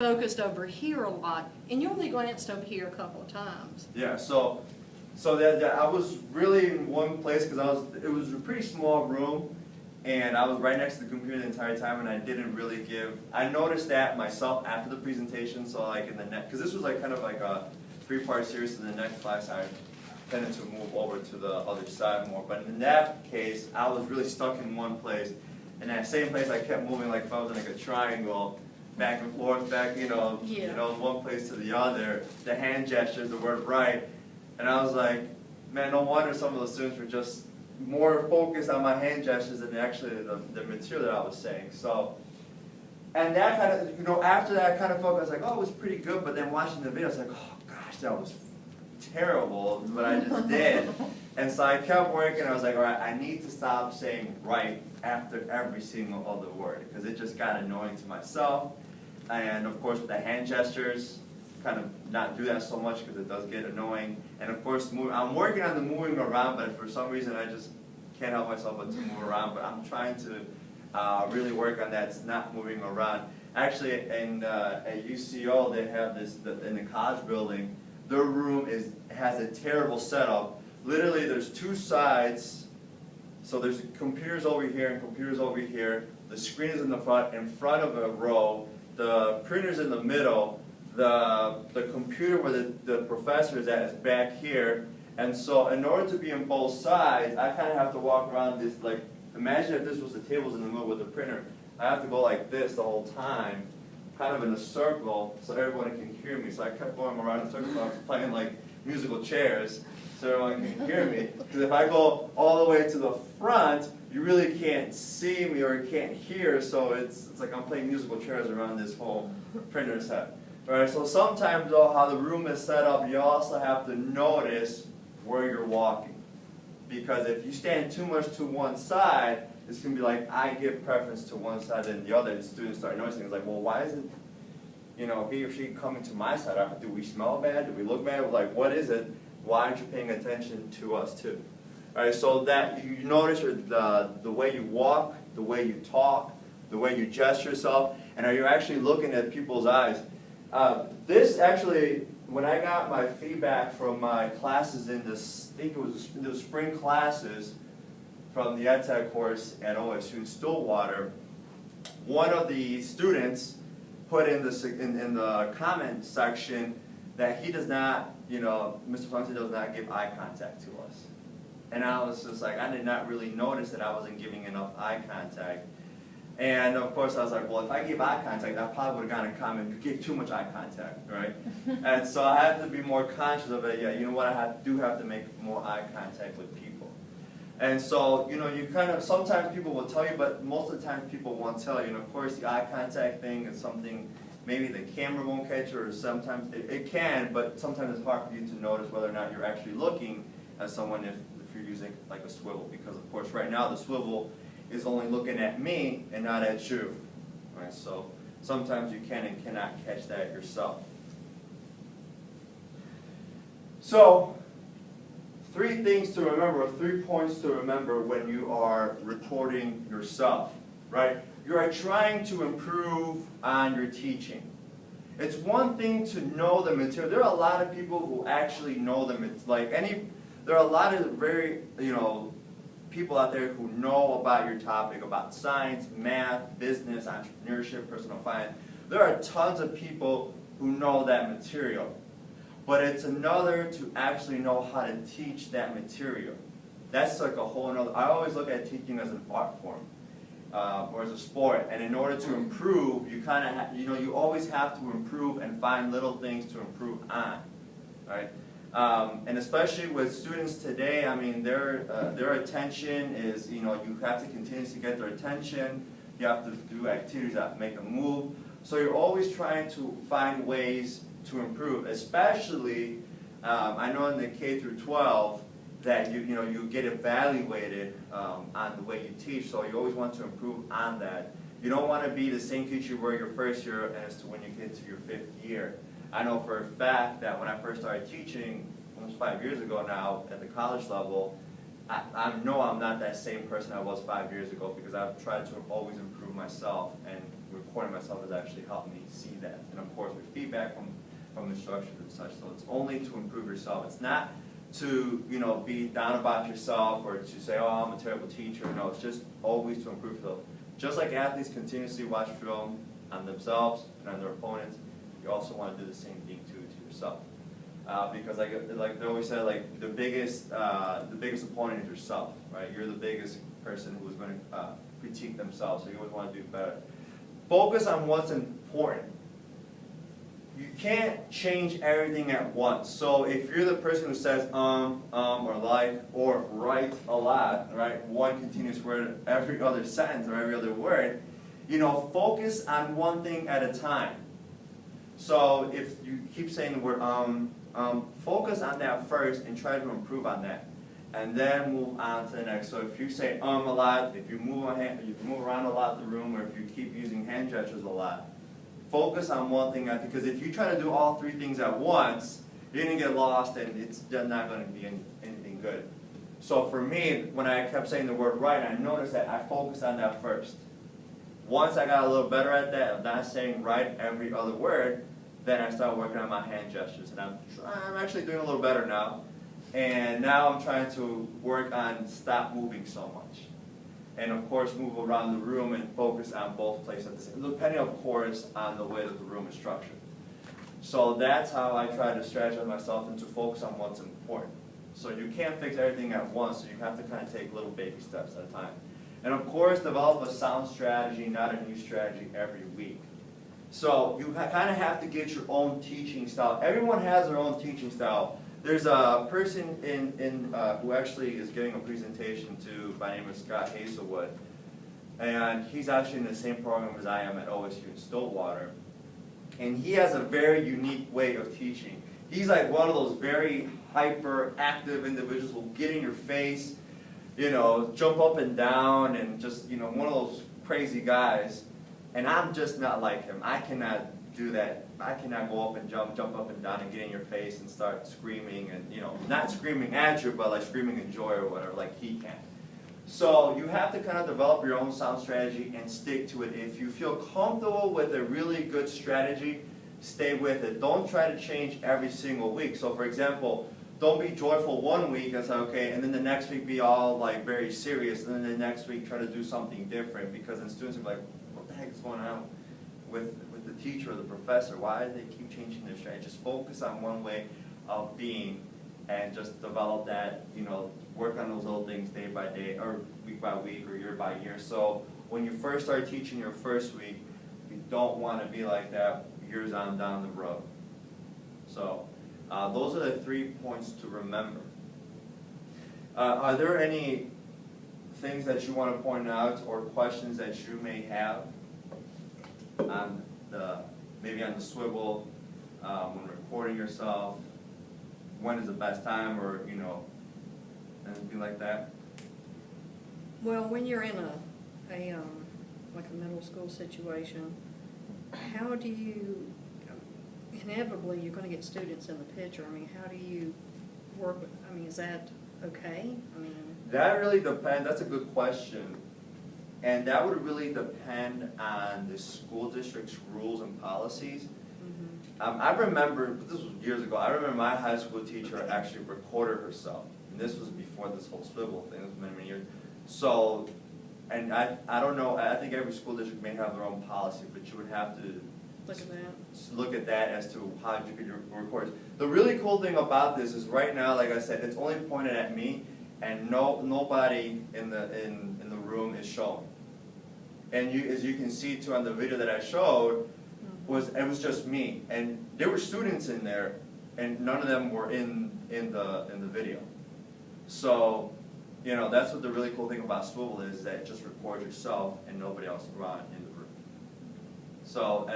focused over here a lot, and you only glanced over here a couple of times. Yeah, so that I was really in one place because it was a pretty small room, and I was right next to the computer the entire time, and I didn't really I noticed that myself after the presentation, so like in the next, because this was like kind of like a three-part series, in the next class I tended to move over to the other side more, but in that case, I was really stuck in one place, and that same place I kept moving like if I was in like a triangle, back and forth, one place to the other, the hand gestures, the word right, and I was like, man, no wonder some of the students were just more focused on my hand gestures than actually the material that I was saying. So, and that kind of, after that kind of felt, I was like, oh, it was pretty good, but then watching the video, I was like, oh gosh, that was terrible, but I just did. And so I kept working, I was like, all right, I need to stop saying right after every single other word, because it just got annoying to myself. And of course with the hand gestures, kind of not do that so much because it does get annoying. And of course, I'm working on the moving around, but for some reason I just can't help myself but to move around. But I'm trying to really work on that, it's not moving around. Actually, at UCO, they have this, in the college building, their room has a terrible setup. Literally, there's two sides. So there's computers over here and computers over here. The screen is in front of a row. The printer's in the middle. The computer where the professor is at is back here. And so in order to be on both sides, I kind of have to walk around this, like, imagine if this was the tables in the middle with the printer. I have to go like this the whole time, kind of in a circle, so everyone can hear me. So I kept going around in circles. I was playing like musical chairs, so everyone can hear me. Because if I go all the way to the front, you really can't see me or you can't hear, so it's like I'm playing musical chairs around this whole printer set. Right, so sometimes though, how the room is set up, you also have to notice where you're walking. Because if you stand too much to one side, it's going to be like, I give preference to one side than the other, and students start noticing. It's like, well, why isn't, he or she coming to my side? Do we smell bad? Do we look bad? Like, what is it? Why aren't you paying attention to us too? All right, so that you notice the way you walk, the way you talk, the way you gesture yourself, and are you actually looking at people's eyes? This actually, when I got my feedback from my classes in this, I think it was the spring classes from the EdTech course at OSU in Stillwater, one of the students put in the comment section that he does not, Mr. Funky does not give eye contact to us. And I was just like, I did not really notice that I wasn't giving enough eye contact. And of course I was like, well, if I gave eye contact, I probably would have gotten a comment, you gave too much eye contact, right? And so I had to be more conscious of it. Yeah, you know what, I do have to make more eye contact with people. And so, you kind of, sometimes people will tell you, but most of the time people won't tell you. And of course the eye contact thing is something maybe the camera won't catch, or sometimes it can, but sometimes it's hard for you to notice whether or not you're actually looking at someone if you're using like a swivel. Because of course right now the swivel is only looking at me and not at you. Right? So sometimes you can and cannot catch that yourself. So 3 things to remember, or 3 points to remember when you are recording yourself. Right? You are trying to improve on your teaching. It's one thing to know the material. There are a lot of people who actually know the material. There are a lot of very, people out there who know about your topic, about science, math, business, entrepreneurship, personal finance. There are tons of people who know that material. But it's another to actually know how to teach that material. That's like a whole another. I always look at teaching as an art form, or as a sport. And in order to improve, you kind of you always have to improve and find little things to improve on, right? And especially with students today, I mean, their attention is, you have to continuously get their attention. You have to do activities that make them move. So you're always trying to find ways to improve, especially, I know in the K through 12 that you get evaluated on the way you teach, so you always want to improve on that. You don't want to be the same teacher you were your first year as to when you get to your 5th year. I know for a fact that when I first started teaching, almost 5 years ago now, at the college level, I know I'm not that same person I was 5 years ago, because I've tried to always improve myself, and recording myself has actually helped me see that. And of course, with feedback from instructors and such, so it's only to improve yourself. It's not to, you know, be down about yourself or to say, oh, I'm a terrible teacher. No, it's just always to improve yourself. Just like athletes continuously watch film on themselves and on their opponents, you also want to do the same thing to yourself. Because like they always say, like the biggest opponent is yourself, right? You're the biggest person who's going to critique themselves, so you always want to do better. Focus on what's important. You can't change everything at once. So if you're the person who says or like, or write a lot, right? One continuous word every other sentence or every other word, you know, focus on one thing at a time. So if you keep saying the word focus on that first and try to improve on that, and then move on to the next. So if you say a lot, if you move around a lot in the room, or if you keep using hand gestures a lot, focus on one thing, because if you try to do all three things at once, you're going to get lost, and it's not going to be anything good. So for me, when I kept saying the word right, I noticed that I focused on that first. Once I got a little better at that, of not saying right every other word, then I started working on my hand gestures, and I'm actually doing a little better now. And now I'm trying to work on stop moving so much. And of course, move around the room and focus on both places at the same time, depending, of course, on the way that the room is structured. So that's how I try to strategize myself and to focus on what's important. So you can't fix everything at once, so you have to kind of take little baby steps at a time. And of course, develop a sound strategy, not a new strategy, every week. So you kind of have to get your own teaching style. Everyone has their own teaching style. There's a person who actually is giving a presentation by the name of Scott Hazelwood, and he's actually in the same program as I am at OSU in Stillwater, and he has a very unique way of teaching. He's like one of those very hyperactive individuals who will get in your face, you know, jump up and down, and just, you know, one of those crazy guys. And I'm just not like him. I cannot do that. I cannot go up and jump up and down and get in your face and start screaming, and, you know, not screaming at you, but like screaming in joy or whatever, like he can. So you have to kind of develop your own sound strategy and stick to it. If you feel comfortable with a really good strategy, stay with it. Don't try to change every single week. So for example, don't be joyful one week and say, okay, and then the next week be all like very serious, and then the next week try to do something different, because then students are like, what the heck is going on with the teacher or the professor? Why do they keep changing their strategy? Just focus on one way of being and just develop that, you know, work on those little things day by day or week by week or year by year. So when you first start teaching your first week, you don't want to be like that years on down the road. So those are the 3 points to remember. Are there any things that you want to point out or questions that you may have on maybe on the SWIVL, when recording yourself, when is the best time, or, you know, anything like that? Well, when you're in like a middle school situation, how do you, inevitably you're going to get students in the picture. I mean, how do you work with, I mean, is that okay? I mean, that really depends. That's a good question. And that would really depend on the school district's rules and policies. I remember, this was years ago, I remember my high school teacher actually recorded herself. And this was before this whole SWIVL thing, this was many, many years. So, and I don't know, I think every school district may have their own policy, but you would have to look at that as to how you could record. The really cool thing about this is right now, like I said, it's only pointed at me, and nobody in the room is shown. And as you can see too on the video that I showed, it was just me, and there were students in there, and none of them were in the video. So, you know, that's what the really cool thing about SWIVL is, that it just records yourself and nobody else around in the room. So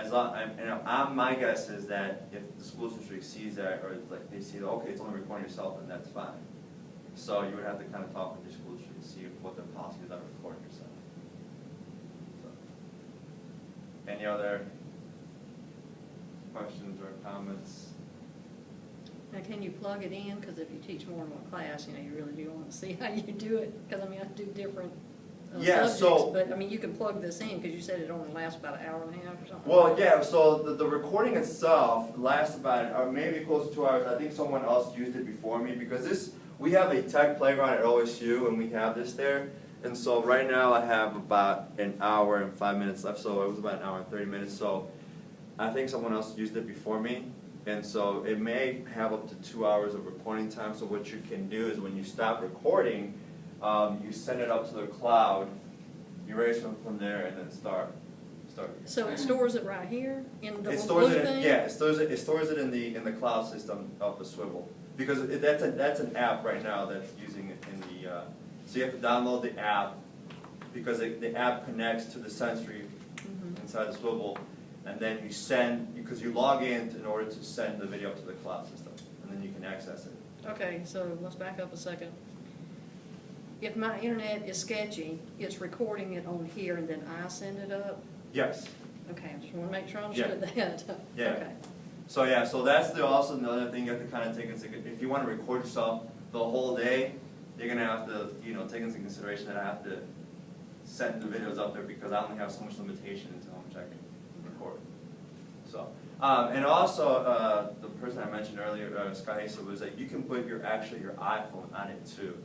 my guess is that if the school district sees that, or like they see, okay, it's only recording yourself, then that's fine. So you would have to kind of talk with your school district to see what the policy is on recording yourself. So, any other questions or comments? Now, can you plug it in? Because if you teach more than one class, you know, you really do want to see how you do it. Because, I mean, I do different Yeah, subjects, so- but, I mean, you can plug this in, because you said it only lasts about an hour and a half or something. Well, yeah, so the recording itself lasts about, or maybe close to 2 hours. I think someone else used it before me, because this, we have a tech playground at OSU, and we have this there. And so right now I have about an hour and 5 minutes left, so it was about an hour and 30 minutes. So I think someone else used it before me. And so it may have up to 2 hours of recording time. So what you can do is when you stop recording, you send it up to the cloud, erase them from there, and then start. So it stores it right here in the It little stores blue it, thing? yeah, it stores it in the cloud system of the SWIVL. Because that's an app right now that's using it in the, so you have to download the app, because the app connects to the sensory inside the SWIVL, and then you send, because you log in order to send the video to the cloud system, and then you can access it. Okay, so let's back up a second. If my internet is sketchy, it's recording it on here and then I send it up? Yes. Okay, I just want to make sure I understood that. Yeah. Okay. So yeah, so that's also another thing you have to kind of take into consideration. If you want to record yourself the whole day, you're gonna have to, you know, take into consideration that I have to send the videos up there, because I only have so much limitation into how much I can record. So, and also the person I mentioned earlier, Sky, so was that you can put your iPhone on it too.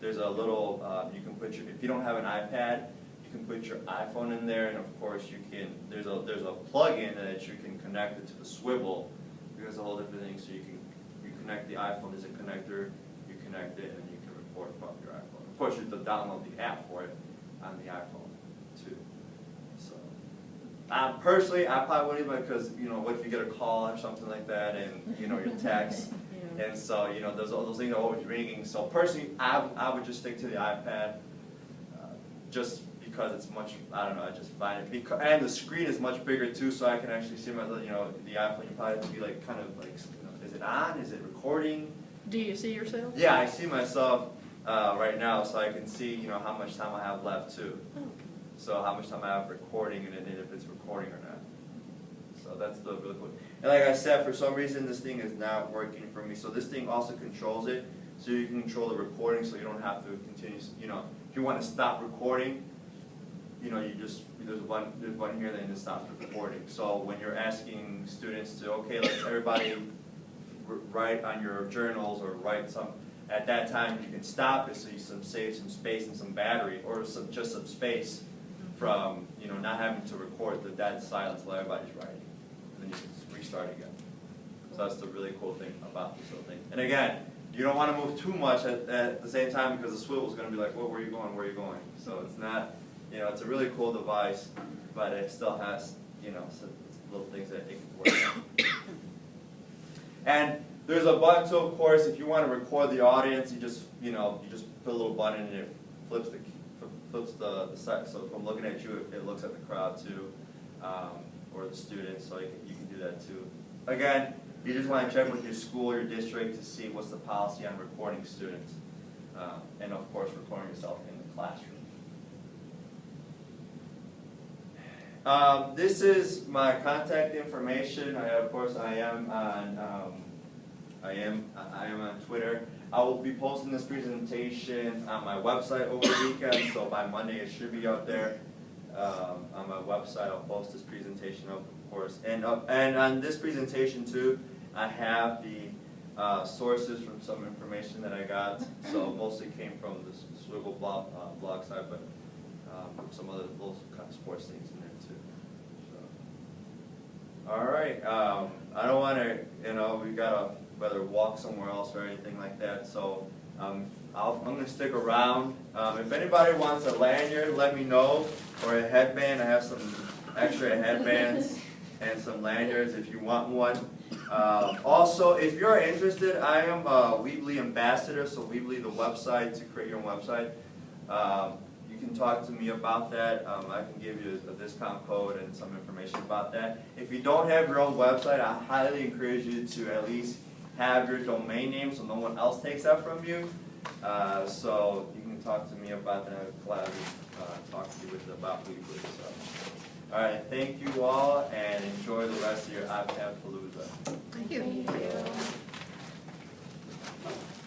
There's a little, you can put if you don't have an iPad, you can put your iPhone in there, and of course you can, there's a plug-in that you can connect it to the SWIVL, because it's a whole different thing. So you connect the iPhone, there's a connector, you connect it, and you can record from your iPhone. Of course you have to download the app for it on the iPhone too. So, personally, I probably wouldn't, because, you know, what if you get a call or something like that, and, you know, your text. And so, you know, those things are always ringing. So personally, I would just stick to the iPad, just because it's much, I don't know, I just find it, and the screen is much bigger too, so I can actually see my, you know, the iPhone, you probably have to be like, kind of like, you know, is it on, is it recording? Do you see yourself? Yeah, I see myself right now, so I can see, you know, how much time I have left too. So how much time I have recording, and if it's recording or not. So that's the really cool. And like I said, for some reason this thing is not working for me. So this thing also controls it, so you can control the recording, so you don't have to continue. You know, if you want to stop recording, you know, you just there's one here that just stops the recording. So when you're asking students to, okay, let's everybody write on your journals or write some. At that time, you can stop it, so you save some space and some battery, or just some space from, you know, not having to record the dead silence while everybody's writing. And then you can restart again. So that's the really cool thing about this whole thing. And again, you don't want to move too much at the same time, because the SWIVL is going to be like, well, where are you going, where are you going? So it's not, you know, it's a really cool device, but it still has, you know, some little things that it can work on. And there's a button, so of course, if you want to record the audience, you just put a little button and it flips the site. So from looking at you, it looks at the crowd too, or the students. So you can do that too. Again, you just want to check with your school or your district to see what's the policy on recording students, and of course, recording yourself in the classroom. This is my contact information. Of course, I am on Twitter. I will be posting this presentation on my website over the weekend, so by Monday it should be up there. On my website, I'll post this presentation up, of course. And on this presentation too, I have the sources from some information that I got. So mostly came from the SWIVL blog site, but some other little kind of sports things in there too. So, all right. I don't want to, you know, we gotta whether walk somewhere else or anything like that. So I'm going to stick around. If anybody wants a lanyard, let me know, or a headband. I have some extra headbands and some lanyards if you want one. Also, if you're interested, I am a Weebly ambassador, so Weebly, the website, to create your own website. You can talk to me about that. I can give you a discount code and some information about that. If you don't have your own website, I highly encourage you to at least have your domain name so no one else takes that from you. So you can talk to me about that. I'm glad to talk to you about Weebly. So, all right, thank you all, and enjoy the rest of your iPad Palooza. Thank you. Bye-bye.